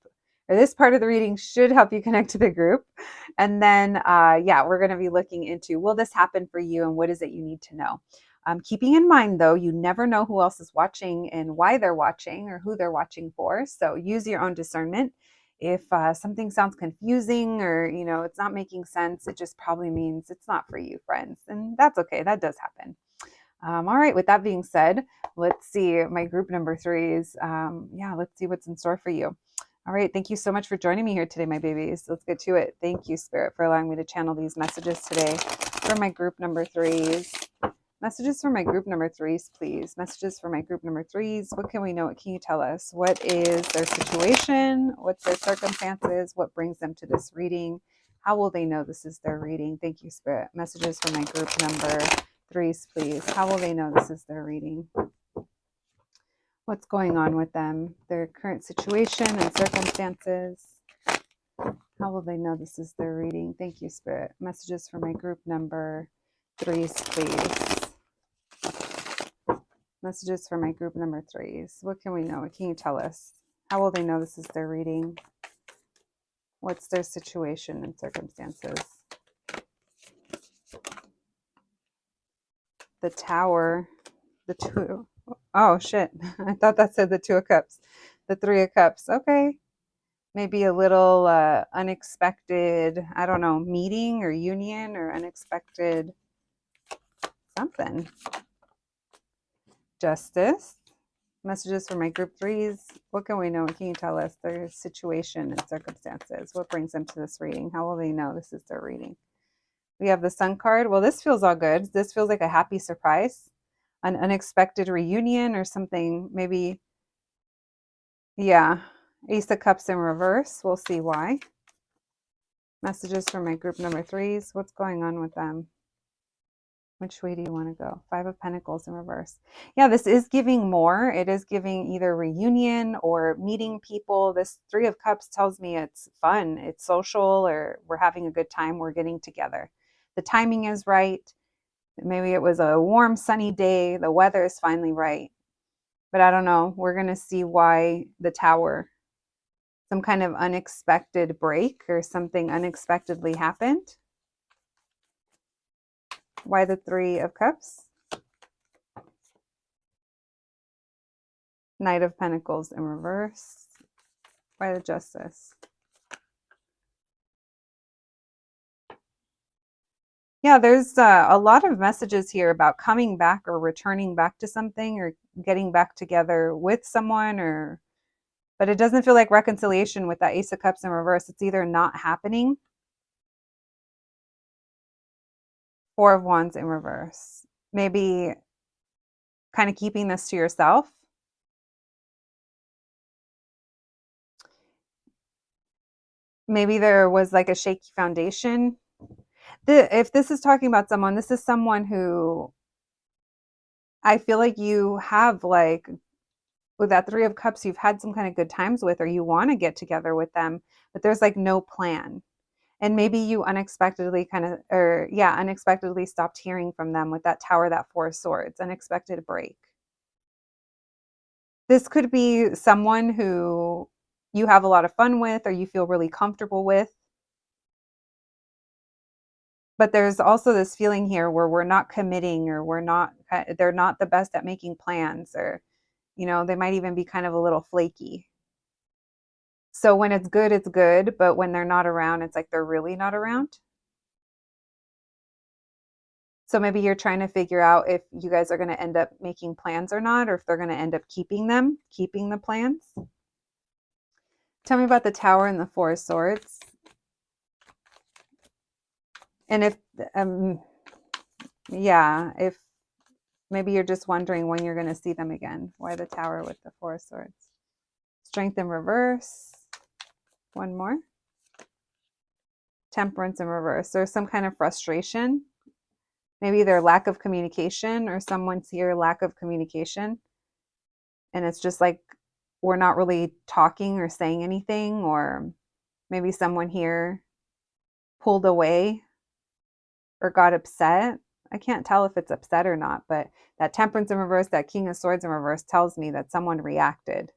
or this part of the reading, should help you connect to the group. And then, we're going to be looking into, will this happen for you, and what is it you need to know? Keeping in mind, though, you never know who else is watching and why they're watching or who they're watching for. So use your own discernment. If something sounds confusing or, it's not making sense, it just probably means it's not for you, friends. And that's okay. That does happen. All right. With that being said, let's see my group number 3s. Let's see what's in store for you. All right. Thank you so much for joining me here today, my babies. Let's get to it. Thank you, Spirit, for allowing me to channel these messages today for my group number 3s. Messages for my group number 3s, please. Messages for my group number 3s. What can we know? What can you tell us? What is their situation? What's their circumstances? What brings them to this reading? How will they know this is their reading? Thank you, Spirit. Messages for my group number 3s, please. How will they know this is their reading? What's going on with them? Their current situation and circumstances. How will they know this is their reading? Thank you, Spirit. Messages for my group number 3s, please. Messages for my group number 3s. What can we know? What can you tell us? How will they know this is their reading? What's their situation and circumstances? The Tower. The 2. Oh, shit. I thought that said the 2 of Cups. The 3 of Cups. Okay. Maybe a little unexpected, I don't know, meeting or union or unexpected something. Justice. Messages for my group 3s. What can we know? What can you tell us? Their situation and circumstances. What brings them to this reading? How will they know this is their reading? We have the Sun card. Well, this feels all good. This feels like a happy surprise, an unexpected reunion or something. Maybe, yeah. Ace of Cups in reverse. We'll see why. Messages for my group number 3s. What's going on with them? Which way do you want to go? 5 of Pentacles in reverse. Yeah, this is giving more. It is giving either reunion or meeting people. This 3 of Cups tells me it's fun, it's social, or we're having a good time, we're getting together. The timing is right. Maybe it was a warm, sunny day. The weather is finally right. But I don't know. We're going to see why the Tower. Some kind of unexpected break or something unexpectedly happened. Why the 3 of Cups? Knight of Pentacles in reverse. Why the Justice? Yeah, there's a lot of messages here about coming back or returning back to something or getting back together with someone or But it doesn't feel like reconciliation with that Ace of Cups in reverse. It's either not happening. Four of Wands in reverse. Maybe kind of keeping this to yourself. Maybe there was like a shaky foundation. If this is talking about someone, this is someone who I feel like you have, like, with that Three of Cups, you've had some kind of good times with, or you want to get together with them, but there's like no plan. And maybe you unexpectedly unexpectedly stopped hearing from them with that Tower, that Four of Swords, unexpected break. This could be someone who you have a lot of fun with or you feel really comfortable with. But there's also this feeling here where we're not committing, or they're not the best at making plans, or, they might even be kind of a little flaky. So when it's good, but when they're not around, it's like they're really not around. So maybe you're trying to figure out if you guys are going to end up making plans or not, or if they're going to end up keeping the plans. Tell me about the Tower and the Four of Swords. And if maybe you're just wondering when you're going to see them again. Why the Tower with the Four of Swords? Strength in reverse. One more. Temperance in reverse. There's some kind of frustration. Maybe their lack of communication, or someone's here lack of communication. And it's just like we're not really talking or saying anything, or maybe someone here pulled away or got upset. I can't tell if it's upset or not, but that Temperance in reverse, that King of Swords in reverse tells me that someone reacted.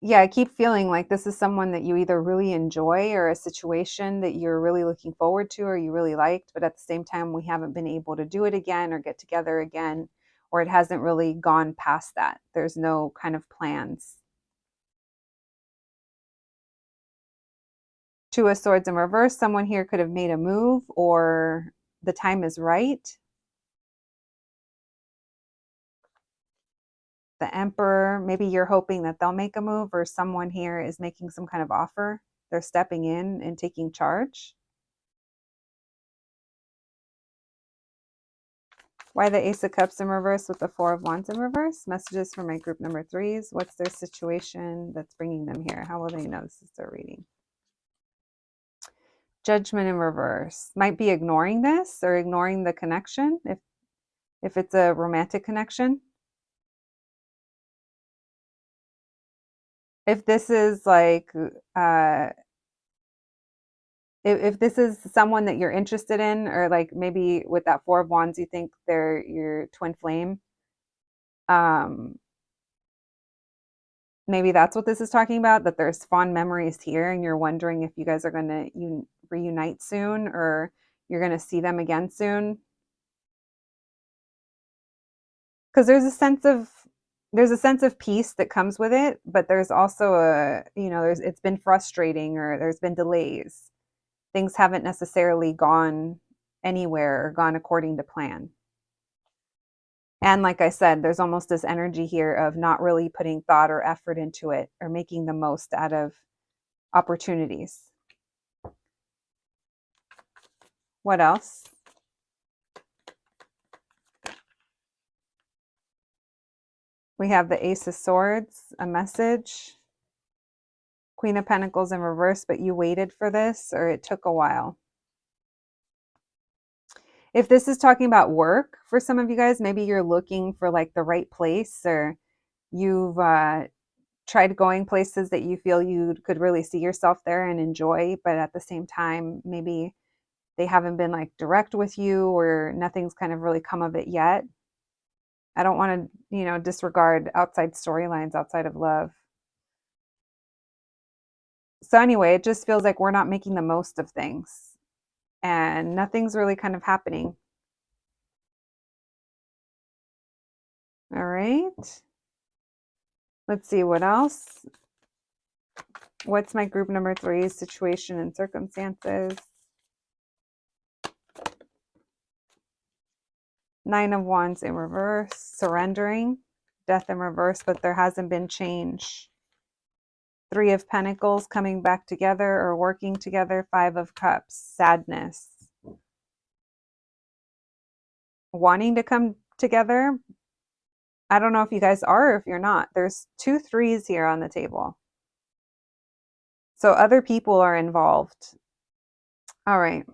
Yeah, I keep feeling like this is someone that you either really enjoy, or a situation that you're really looking forward to, or you really liked, but at the same time, we haven't been able to do it again or get together again, or it hasn't really gone past that. There's no kind of plans. Two of Swords in reverse, someone here could have made a move, or the time is right. The Emperor, maybe you're hoping that they'll make a move, or someone here is making some kind of offer. They're stepping in and taking charge. Why the Ace of Cups in reverse with the Four of Wands in reverse? Messages for my group number threes. What's their situation that's bringing them here? How will they know this is their reading? Judgment in reverse. Might be ignoring this, or ignoring the connection if it's a romantic connection. If this is like if this is someone that you're interested in, or like maybe with that Four of Wands you think they're your twin flame, maybe that's what this is talking about, that there's fond memories here and you're wondering if you guys are going to reunite soon, or you're going to see them again soon. Because there's a sense of peace that comes with it, but there's also it's been frustrating, or there's been delays. Things haven't necessarily gone anywhere or gone according to plan. And like I said, there's almost this energy here of not really putting thought or effort into it, or making the most out of opportunities. What else? We have the Ace of Swords, a message. Queen of Pentacles in reverse, but you waited for this, or it took a while. If this is talking about work for some of you guys, maybe you're looking for like the right place, or you've tried going places that you feel you could really see yourself there and enjoy, but at the same time, maybe they haven't been like direct with you, or nothing's kind of really come of it yet. I don't want to, disregard outside storylines outside of love. So anyway, it just feels like we're not making the most of things, and nothing's really kind of happening. All right. Let's see what else. What's my group number three's situation and circumstances? Nine of Wands in reverse, surrendering. Death in reverse, but there hasn't been change. Three of Pentacles, coming back together or working together. Five of Cups, sadness. Wanting to come together. I don't know if you guys are or if you're not. There's 2 threes here on the table. So other people are involved. All right.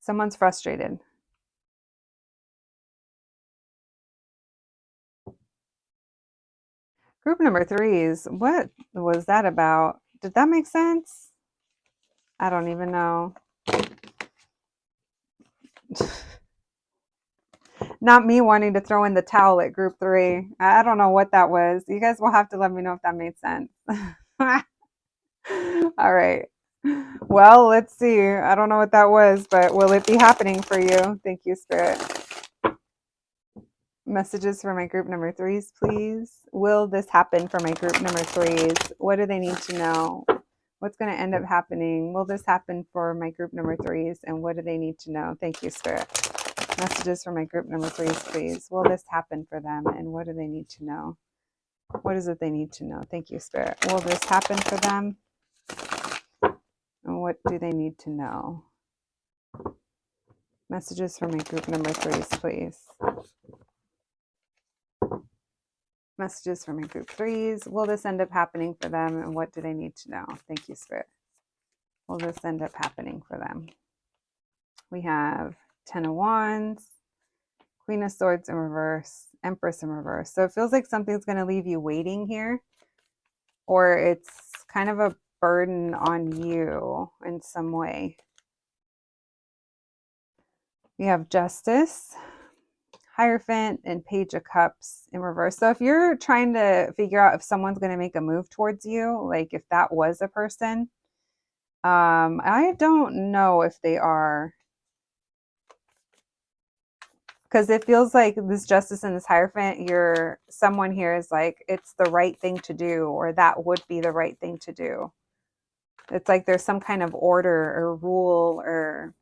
Someone's frustrated. Group number 3s. What was that about? Did that make sense? I don't even know. Not me wanting to throw in the towel at group 3. I don't know what that was. You guys will have to let me know if that made sense. All right. Well, let's see. I don't know what that was, but will it be happening for you? Thank you, Spirit. Messages for my group number 3s, please. Will this happen for my group number 3s? What do they need to know? What's going to end up happening? Will this happen for my group number 3s? And what do they need to know? Thank you, Spirit. Messages for my group number 3s, please. Will this happen for them? And what do they need to know? What is it they need to know? Thank you, Spirit. Will this happen for them? And what do they need to know? Messages for my group number 3s, please. Messages for my group 3s. Will this end up happening for them? And what do they need to know? Thank you, Spirit. Will this end up happening for them? We have 10 of Wands, Queen of Swords in reverse, Empress in reverse. So it feels like something's going to leave you waiting here, or it's kind of a burden on you in some way. We have Justice, Hierophant, and Page of Cups in reverse. So if you're trying to figure out if someone's going to make a move towards you, like if that was a person, I don't know if they are. Because it feels like this Justice and this Hierophant, someone here is like, it's the right thing to do, or that would be the right thing to do. It's like there's some kind of order or rule or...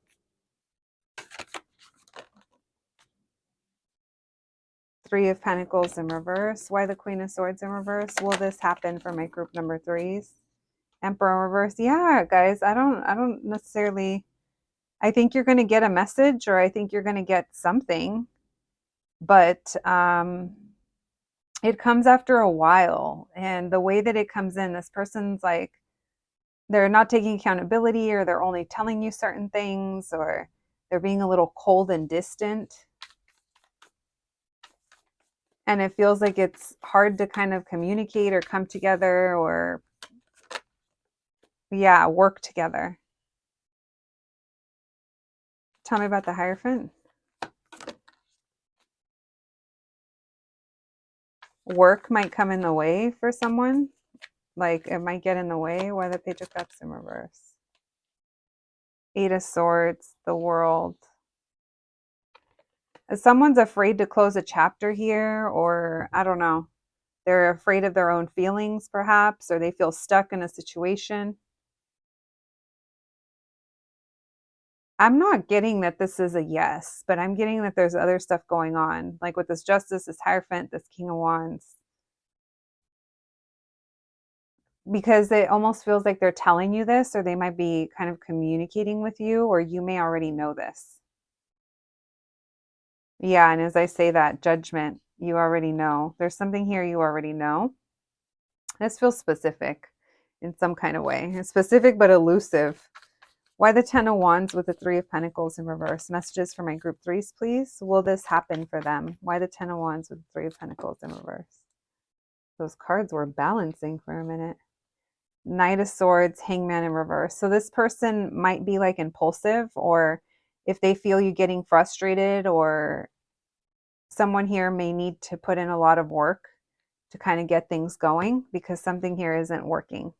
Three of Pentacles in reverse. Why the Queen of Swords in reverse? Will this happen for my group number 3s? Emperor in reverse. Yeah, guys, I don't necessarily... I think you're going to get a message, or I think you're going to get something, but it comes after a while. And the way that it comes in, this person's like, they're not taking accountability, or they're only telling you certain things, or they're being a little cold and distant. And it feels like it's hard to kind of communicate or come together or, yeah, work together. Tell me about the Hierophant. Work might come in the way for someone. Like it might get in the way. Why the Page of Cups in reverse? Eight of Swords, the World. Someone's afraid to close a chapter here, or I don't know. They're afraid of their own feelings, perhaps, or they feel stuck in a situation. I'm not getting that this is a yes, but I'm getting that there's other stuff going on. Like with this Justice, this Hierophant, this King of Wands. Because it almost feels like they're telling you this, or they might be kind of communicating with you, or you may already know this. Yeah, and as I say that, Judgment, you already know. There's something here you already know. This feels specific in some kind of way. It's specific but elusive. Why the 10 of Wands with the 3 of Pentacles in reverse? Messages for my group 3s, please. Will this happen for them? Why the 10 of Wands with the 3 of Pentacles in reverse? Those cards were balancing for a minute. Knight of Swords, Hangman in reverse. So this person might be like impulsive, or if they feel you getting frustrated, or someone here may need to put in a lot of work to kind of get things going because something here isn't working.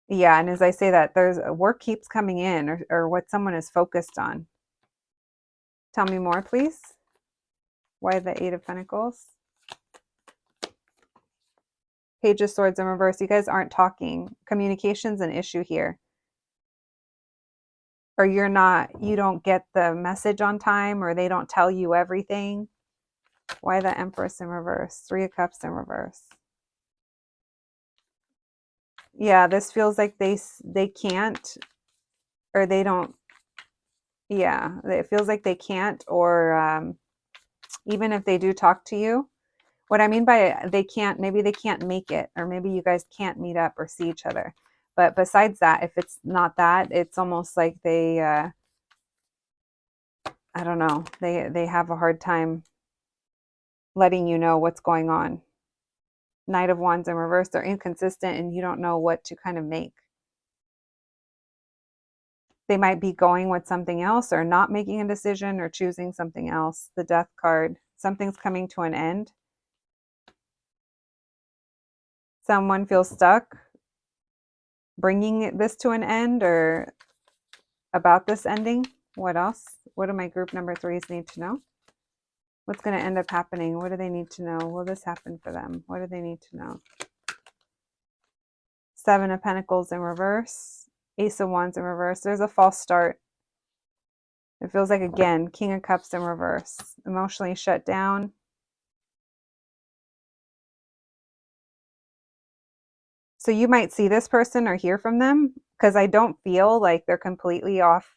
Yeah, and as I say that, there's work keeps coming in, or what someone is focused on. Tell me more, please. Why the 8 of Pentacles? Page of Swords in reverse. You guys aren't talking. Communication's an issue here. Or you don't get the message on time, or they don't tell you everything. Why the Empress in reverse? Three of Cups in reverse. Yeah, this feels like they can't, or they don't. Yeah, it feels like they can't, or even if they do talk to you. What I mean by they can't, maybe they can't make it, or maybe you guys can't meet up or see each other. But besides that, if it's not that, it's almost like they, I don't know, they have a hard time letting you know what's going on. Knight of Wands in reverse, they're inconsistent and you don't know what to kind of make. They might be going with something else or not making a decision or choosing something else. The Death card, something's coming to an end. Someone feels stuck bringing this to an end or about this ending. What else? What do my group number threes need to know? What's going to end up happening? What do they need to know? Will this happen for them? What do they need to know? Seven of Pentacles in reverse. Ace of Wands in reverse. There's a false start. It feels like, again, King of Cups in reverse. Emotionally shut down. So you might see this person or hear from them, because I don't feel like they're completely off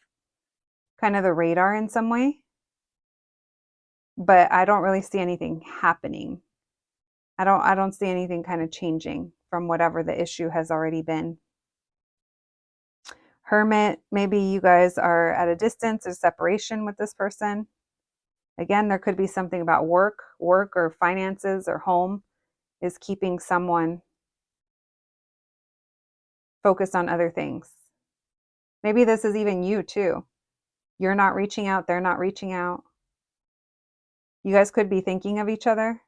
kind of the radar in some way. But I don't really see anything happening. I don't see anything kind of changing from whatever the issue has already been. Hermit, maybe you guys are at a distance or separation with this person. Again, there could be something about work or finances or home is keeping someone focused on other things. Maybe this is even you too. You're not reaching out, they're not reaching out. You guys could be thinking of each other.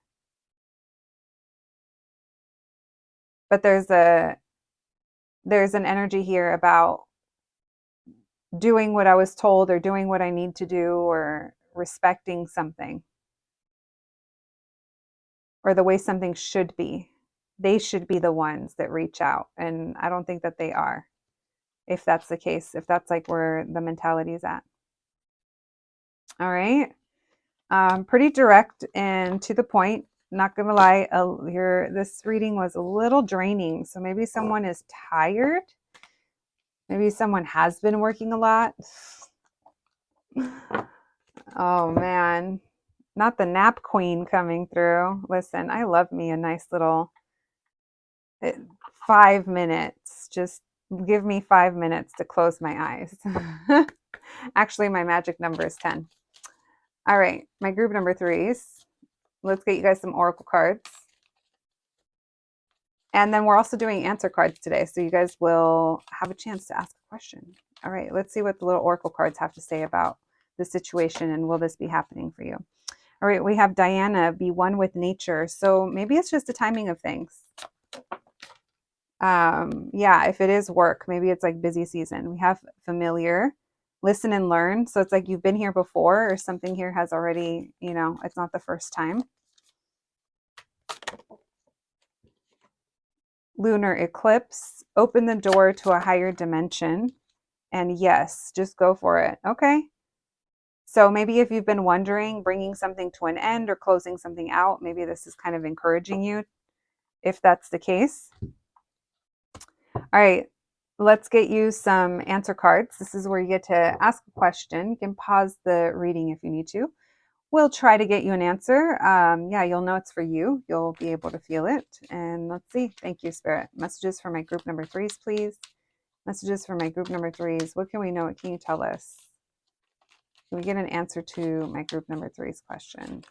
But there's an energy here about doing what I was told or doing what I need to do or respecting something or the way something should be. They should be the ones that reach out. And I don't think that they are, if that's the case, if that's like where the mentality is at. All right. Pretty direct and to the point. Not gonna lie, this reading was a little draining. So maybe someone is tired. Maybe someone has been working a lot. Oh man, not the nap queen coming through. Listen, I love me a nice little 5 minutes. Just give me 5 minutes to close my eyes. Actually, my magic number is 10. All right, my group number threes. Let's get you guys some oracle cards. And then we're also doing answer cards today, so you guys will have a chance to ask a question. All right, let's see what the little oracle cards have to say about the situation and will this be happening for you. All right, we have Diana, be one with nature. So maybe it's just the timing of things. Yeah, if it is work, maybe it's like busy season. We have familiar, listen and learn. So it's like you've been here before or something here has already, it's not the first time. Lunar eclipse, open the door to a higher dimension. And yes, just go for it. Okay. So maybe if you've been wondering, bringing something to an end or closing something out, maybe this is kind of encouraging you if that's the case. All right, let's get you some answer cards. This is where you get to ask a question. You can pause the reading if you need to. We'll try to get you an answer. Yeah, you'll know it's for you. You'll be able to feel it. And let's see. Thank you, Spirit. Messages for my group number threes, please. Messages for my group number threes. What can we know? What can you tell us? Can we get an answer to my group number three's question?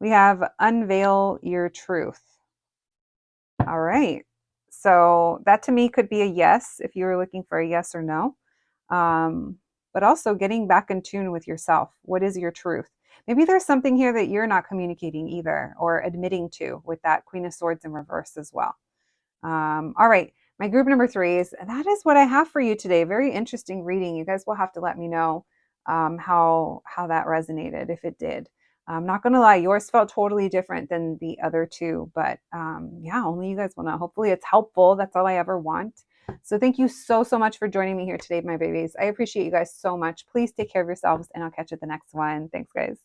We have unveil your truth. All right. So that to me could be a yes if you were looking for a yes or no. But also getting back in tune with yourself. What is your truth? Maybe there's something here that you're not communicating either or admitting to with that Queen of Swords in reverse as well. All right. My group number threes, that is what I have for you today. Very interesting reading. You guys will have to let me know how that resonated, if it did. I'm not going to lie, yours felt totally different than the other two, but yeah, only you guys will know. Hopefully it's helpful. That's all I ever want. So thank you so much for joining me here today, my babies. I appreciate you guys so much. Please take care of yourselves, and I'll catch you at the next one. Thanks, guys.